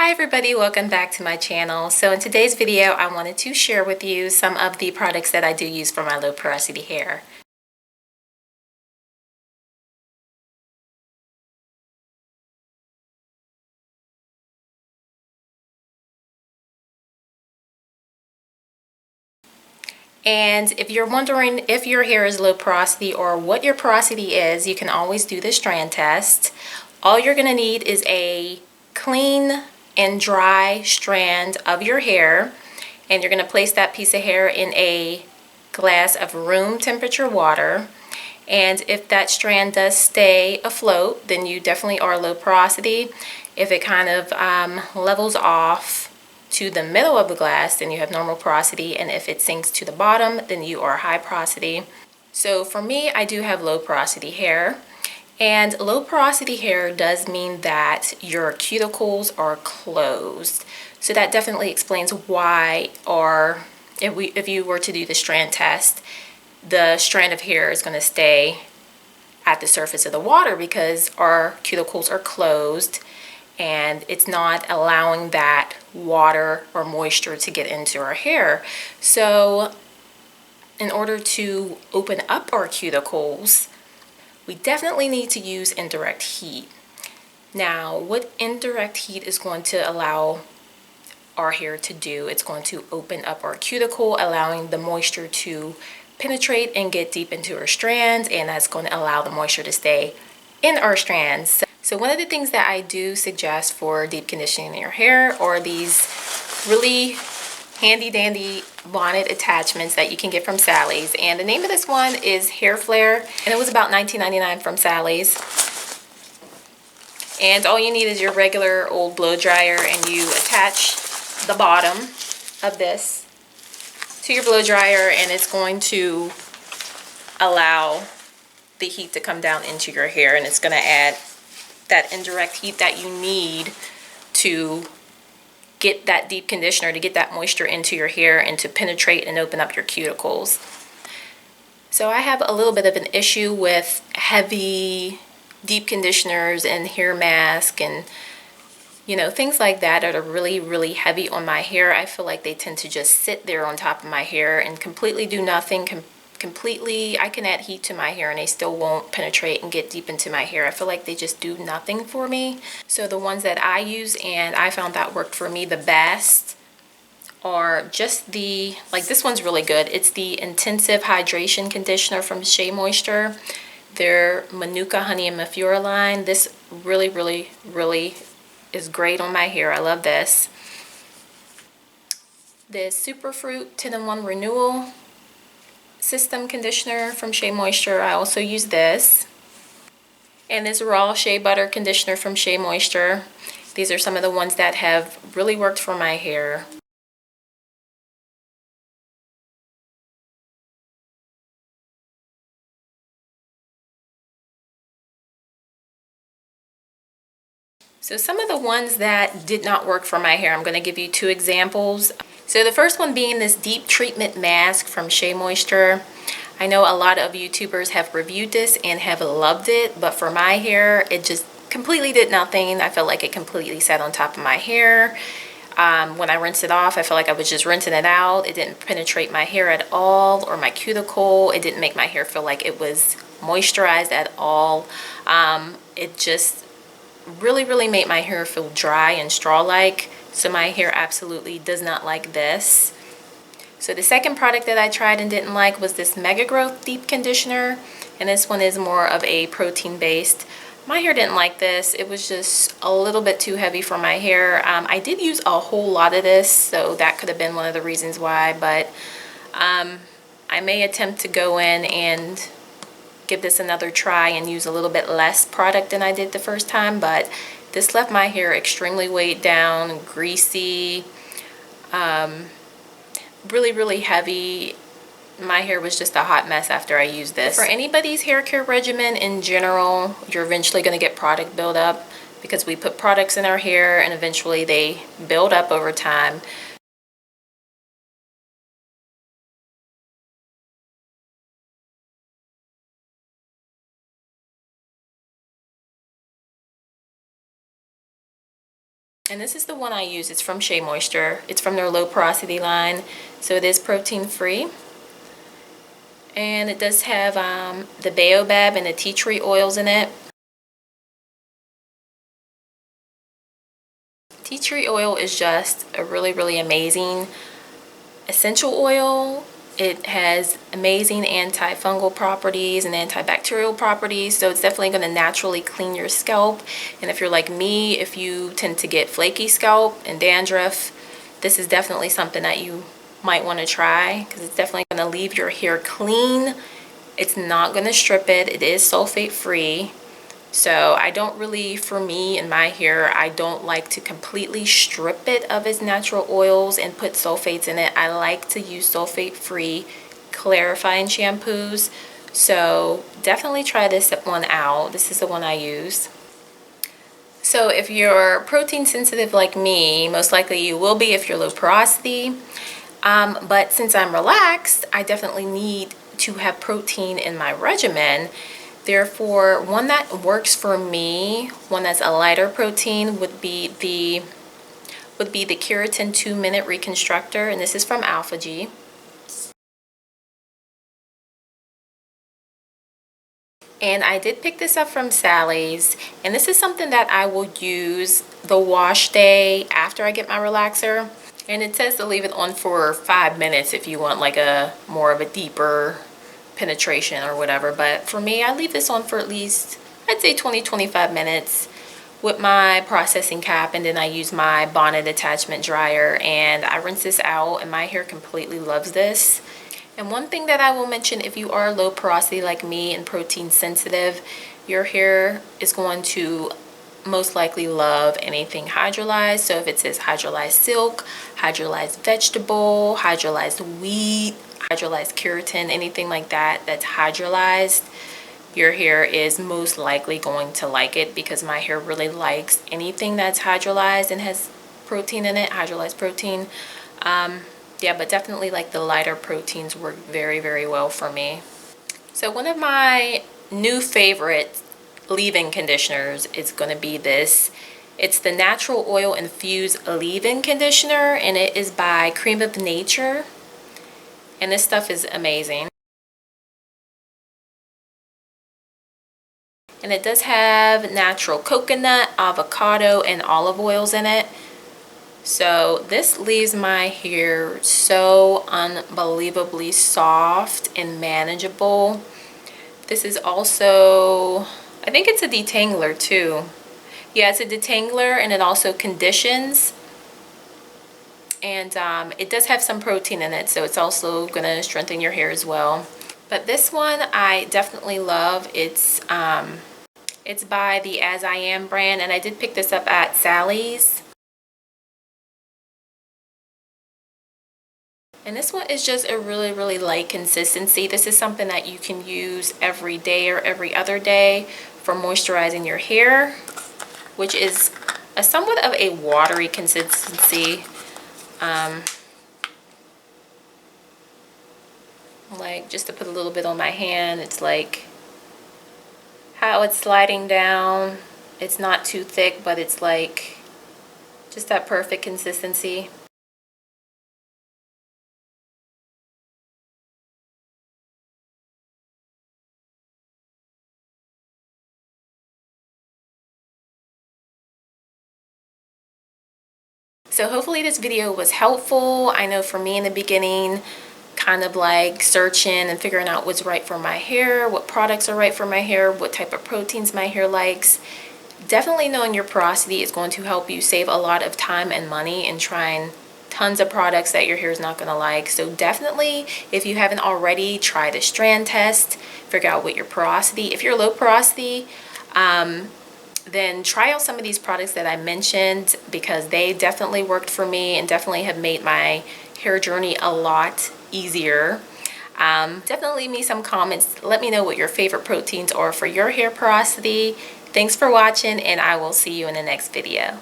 Hi everybody, welcome back to my channel. So in today's video, I wanted to share with you some of the products that I do use for my low porosity hair. And if you're wondering if your hair is low porosity or what your porosity is, you can always do the strand test. All you're gonna need is a clean and dry strand of your hair, and you're gonna place that piece of hair in a glass of room temperature water. And if that strand does stay afloat, then you definitely are low porosity. If it kind of levels off to the middle of the glass, then you have normal porosity. And if it sinks to the bottom, then you are high porosity. So for me, I do have low porosity hair. And low porosity hair does mean that your cuticles are closed. So that definitely explains why, or if you were to do the strand test, the strand of hair is going to stay at the surface of the water because our cuticles are closed and it's not allowing that water or moisture to get into our hair. So in order to open up our cuticles, we definitely need to use indirect heat. Now, what indirect heat is going to allow our hair to do, it's going to open up our cuticle, allowing the moisture to penetrate and get deep into our strands, and that's going to allow the moisture to stay in our strands. So one of the things that I do suggest for deep conditioning in your hair are these really handy dandy bonnet attachments that you can get from Sally's, and the name of this one is Hair Flare, and it was about $19.99 from Sally's. And all you need is your regular old blow dryer, and you attach the bottom of this to your blow dryer, and it's going to allow the heat to come down into your hair, and it's going to add that indirect heat that you need to get that deep conditioner, to get that moisture into your hair and to penetrate and open up your cuticles. So I have a little bit of an issue with heavy deep conditioners and hair mask and things like that are really heavy on my hair. I feel like they tend to just sit there on top of my hair and completely do nothing. I can add heat to my hair and they still won't penetrate and get deep into my hair. I feel like they just do nothing for me. So the ones that I use and I found that worked for me the best are just this one's really good. It's the Intensive Hydration Conditioner from Shea Moisture. Their Manuka Honey and Mafura line. This really is great on my hair. I love this. The Superfruit 10-in-1 Renewal System Conditioner from Shea Moisture. I also use this. And this Raw Shea Butter Conditioner from Shea Moisture. These are some of the ones that have really worked for my hair. So some of the ones that did not work for my hair, I'm going to give you two examples. So the first one being this Deep Treatment Mask from Shea Moisture. I know a lot of YouTubers have reviewed this and have loved it, but for my hair, it just completely did nothing. I felt like it completely sat on top of my hair. When I rinsed it off, I felt like I was just rinsing it out. It didn't penetrate my hair at all or my cuticle. It didn't make my hair feel like it was moisturized at all. It just really made my hair feel dry and straw-like. So my hair absolutely does not like this. So the second product that I tried and didn't like was this Mega Growth Deep Conditioner, and this one is more of a protein based. My hair didn't like this. It was just a little bit too heavy for my hair. I did use a whole lot of this, so that could have been one of the reasons why, but I may attempt to go in and give this another try and use a little bit less product than I did the first time, but this left my hair extremely weighed down, greasy, really heavy. My hair was just a hot mess after I used this. For anybody's hair care regimen in general, you're eventually going to get product buildup because we put products in our hair and eventually they build up over time. And this is the one I use. It's from Shea Moisture. It's from their low porosity line, so it is protein free. And it does have the baobab and the tea tree oils in it. Tea tree oil is just a really amazing essential oil. It has amazing antifungal properties and antibacterial properties, so it's definitely going to naturally clean your scalp. And if you're like me, if you tend to get flaky scalp and dandruff, this is definitely something that you might want to try, because it's definitely going to leave your hair clean. It's not going to strip it. It is sulfate free. So I don't really, for me and my hair, I don't like to completely strip it of its natural oils and put sulfates in it. I like to use sulfate-free clarifying shampoos. So definitely try this one out. This is the one I use. So if you're protein sensitive like me, most likely you will be if you're low porosity. But since I'm relaxed, I definitely need to have protein in my regimen. Therefore, one that works for me, one that's a lighter protein, would be the Keratin 2-minute Reconstructor, and this is from Aphogee. And I did pick this up from Sally's, and this is something that I will use the wash day after I get my relaxer. And it says to leave it on for 5 minutes if you want like a more of a deeper penetration or whatever, but for me, I leave this on for at least, I'd say 20-25 minutes with my processing cap, and then I use my bonnet attachment dryer and I rinse this out, and my hair completely loves this. And one thing that I will mention, if you are low porosity like me and protein sensitive, your hair is going to most likely love anything hydrolyzed. So if it says hydrolyzed silk, hydrolyzed vegetable, hydrolyzed wheat, hydrolyzed keratin, anything like that that's hydrolyzed, your hair is most likely going to like it, because my hair really likes anything that's hydrolyzed and has protein in it, hydrolyzed protein. Yeah, but definitely like the lighter proteins work very well for me. So one of my new favorite leave-in conditioners is going to be this. It's the Natural Oil Infused Leave-In Conditioner, and it is by Cream of Nature. And this stuff is amazing. And it does have natural coconut, avocado, and olive oils in it. So this leaves my hair so unbelievably soft and manageable. This is also, I think it's a detangler too. Yeah, it's a detangler, and it also conditions. And it does have some protein in it, so it's also going to strengthen your hair as well. But this one I definitely love. It's by the As I Am brand, and I did pick this up at Sally's. And this one is just a really light consistency. This is something that you can use every day or every other day for moisturizing your hair, which is a somewhat of a watery consistency. Like, just to put a little bit on my hand, it's like how it's sliding down. It's not too thick, but it's like just that perfect consistency. So hopefully this video was helpful. I know for me in the beginning, kind of like searching and figuring out what's right for my hair, what products are right for my hair, what type of proteins my hair likes. Definitely knowing your porosity is going to help you save a lot of time and money in trying tons of products that your hair is not going to like. So definitely, if you haven't already, try the strand test, figure out what your porosity. If you're low porosity, then try out some of these products that I mentioned, because they definitely worked for me and definitely have made my hair journey a lot easier. Definitely leave me some comments. Let me know what your favorite proteins are for your hair porosity. Thanks for watching, and I will see you in the next video.